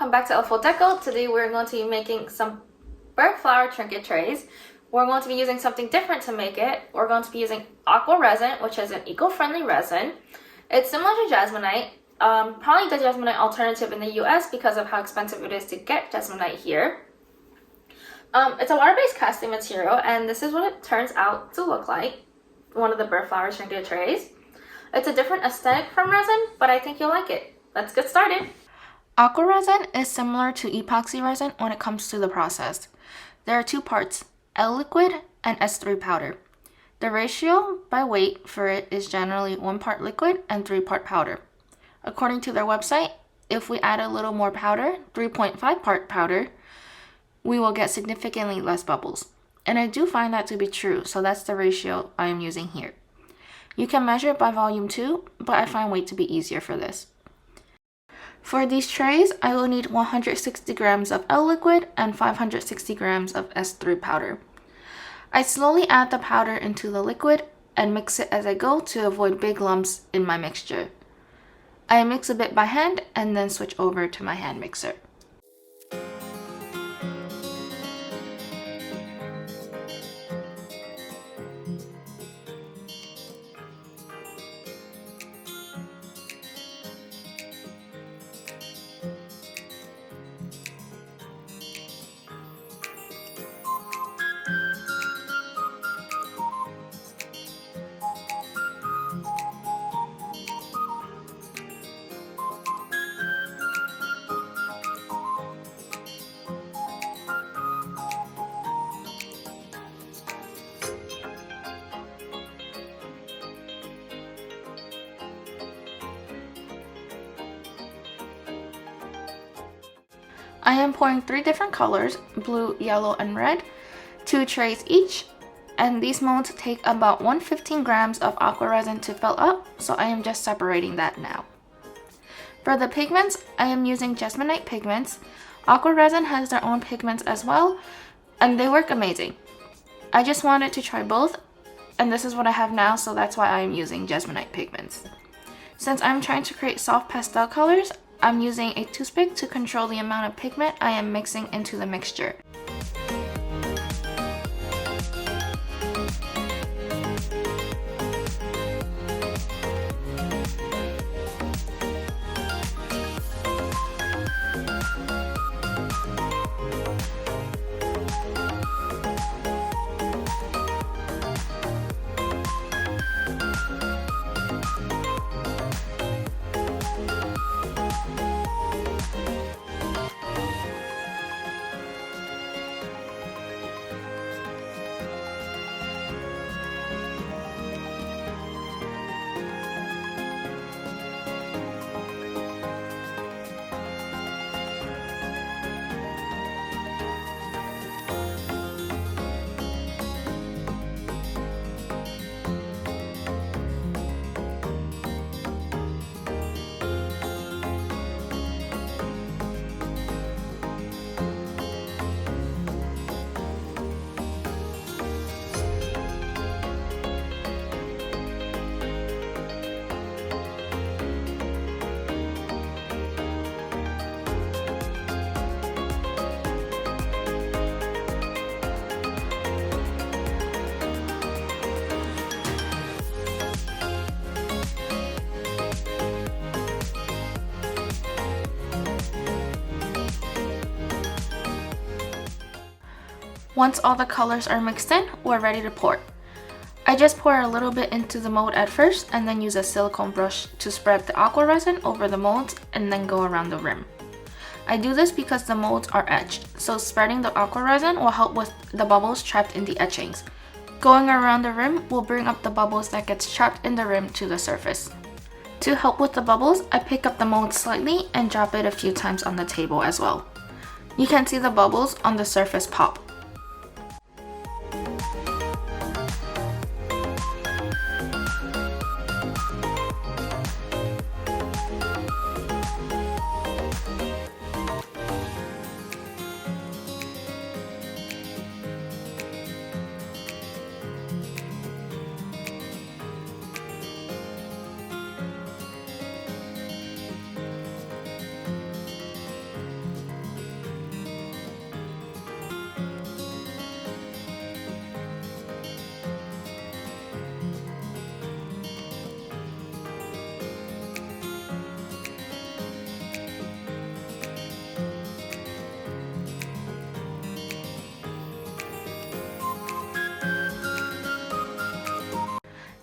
welcome back to Full Deco. Today we're going to be making some bird flower trinket trays. We're going to be using something different to make it. We're going to be using Aqua resin, which is an eco-friendly resin. It's similar to jasmonite, probably the jasmonite alternative in the US because of how expensive it is to get jasmonite here. It's a water-based casting material, and this is what it turns out to look like, one of the bird flower trinket trays. It's a different aesthetic from resin, but I think you'll like it. Let's get started. Aqua resin is similar to epoxy resin when it comes to the process. There are two parts, L liquid and S3 powder. The ratio by weight for it is generally 1 part liquid and 3 part powder. According to their website, if we add a little more powder, 3.5 part powder, we will get significantly less bubbles. And I do find that to be true, so that's the ratio I am using here. You can measure it by volume too, but I find weight to be easier for this. For these trays, I will need 160 grams of L liquid and 560 grams of S3 powder. I slowly add the powder into the liquid and mix it as I go to avoid big lumps in my mixture. I mix a bit by hand and then switch over to my hand mixer. I am pouring 3 different colors, blue, yellow, and red, 2 trays each, and these molds take about 115 grams of aqua resin to fill up, so I am just separating that now. For the pigments, I am using jasmonite pigments. Aqua resin has their own pigments as well, and they work amazing. I just wanted to try both, and this is what I have now, so that's why I am using jasmonite pigments. Since I'm trying to create soft pastel colors, I'm using a toothpick to control the amount of pigment I am mixing into the mixture. Once all the colors are mixed in, we're ready to pour. I just pour a little bit into the mold at first and then use a silicone brush to spread the aqua resin over the molds and then go around the rim. I do this because the molds are etched, so spreading the aqua resin will help with the bubbles trapped in the etchings. Going around the rim will bring up the bubbles that gets trapped in the rim to the surface. To help with the bubbles, I pick up the mold slightly and drop it a few times on the table as well. You can see the bubbles on the surface pop.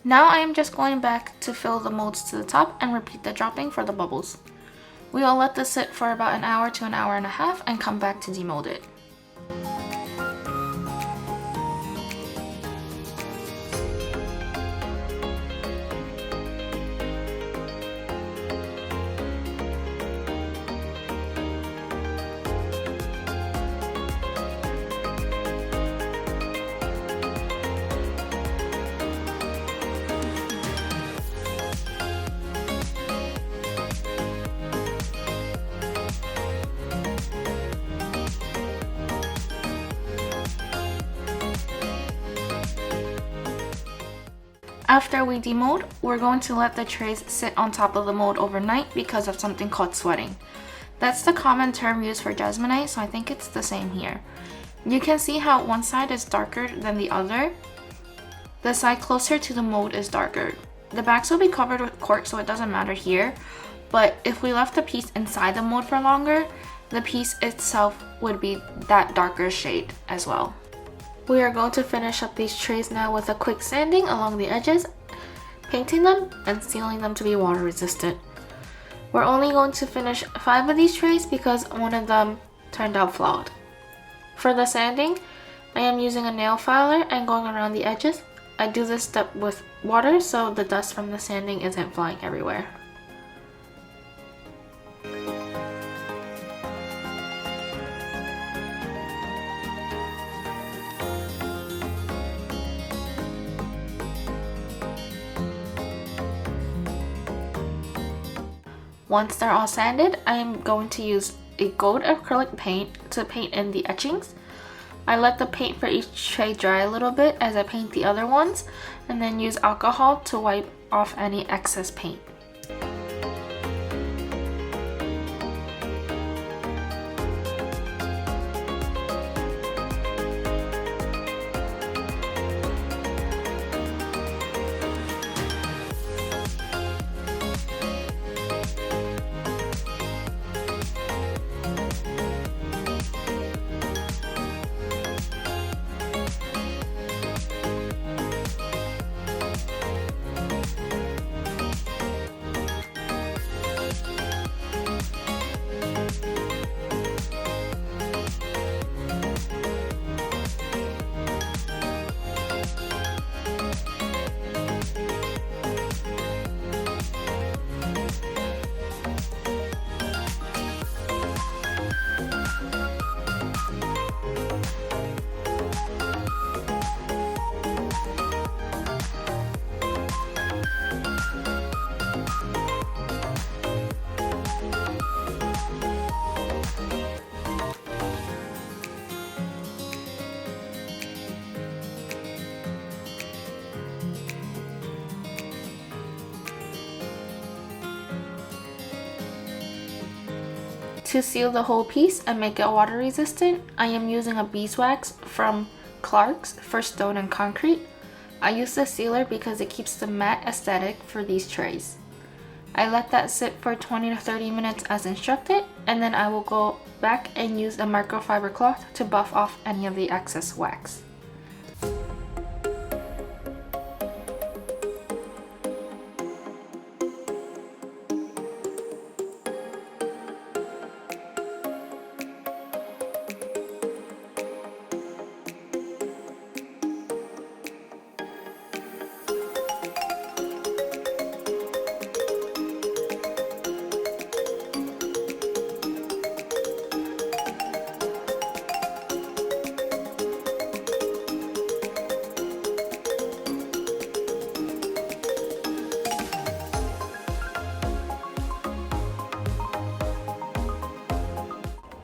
Now I am just going back to fill the molds to the top and repeat the dropping for the bubbles. We will let this sit for about an hour to an hour and a half and come back to demold it. After we demold, we're going to let the trays sit on top of the mold overnight because of something called sweating. That's the common term used for jasmonite, so I think it's the same here. You can see how one side is darker than the other. The side closer to the mold is darker. The backs will be covered with cork, so it doesn't matter here, but if we left the piece inside the mold for longer, the piece itself would be that darker shade as well. We are going to finish up these trays now with a quick sanding along the edges, painting them and sealing them to be water resistant. We're only going to finish 5 of these trays because one of them turned out flawed. For the sanding, I am using a nail filer and going around the edges. I do this step with water so the dust from the sanding isn't flying everywhere. Once they're all sanded, I am going to use a gold acrylic paint to paint in the etchings. I let the paint for each tray dry a little bit as I paint the other ones, and then use alcohol to wipe off any excess paint. To seal the whole piece and make it water resistant, I am using a beeswax from Clark's for stone and concrete. I use the sealer because it keeps the matte aesthetic for these trays. I let that sit for 20 to 30 minutes as instructed, and then I will go back and use a microfiber cloth to buff off any of the excess wax.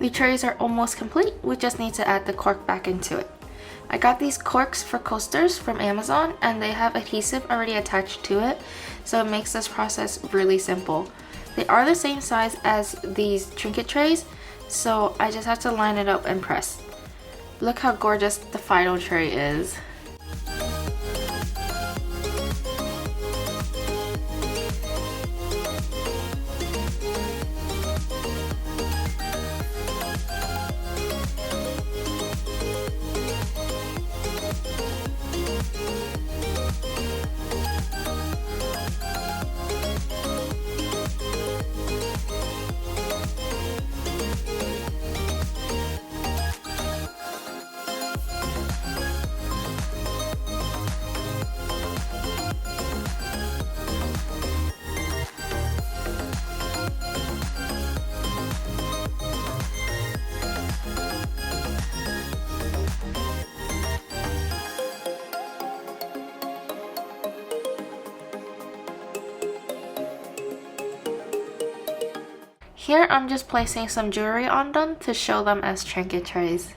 The trays are almost complete, we just need to add the cork back into it. I got these corks for coasters from Amazon and they have adhesive already attached to it, so it makes this process really simple. They are the same size as these Trinket trays, so I just have to line it up and press. Look how gorgeous the final tray is. Here I'm just placing some jewelry on them to show them as trinket trays.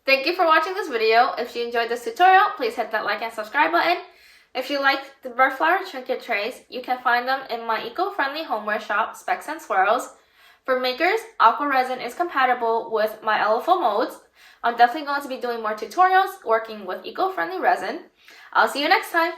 Thank you for watching this video. If you enjoyed this tutorial, please hit that like and subscribe button. If you like the bird flower trinket trays, you can find them in my eco-friendly homeware shop, Specks and Swirls. For makers, Aqua Resin is compatible with my LFO molds. I'm definitely going to be doing more tutorials working with eco-friendly resin. I'll see you next time.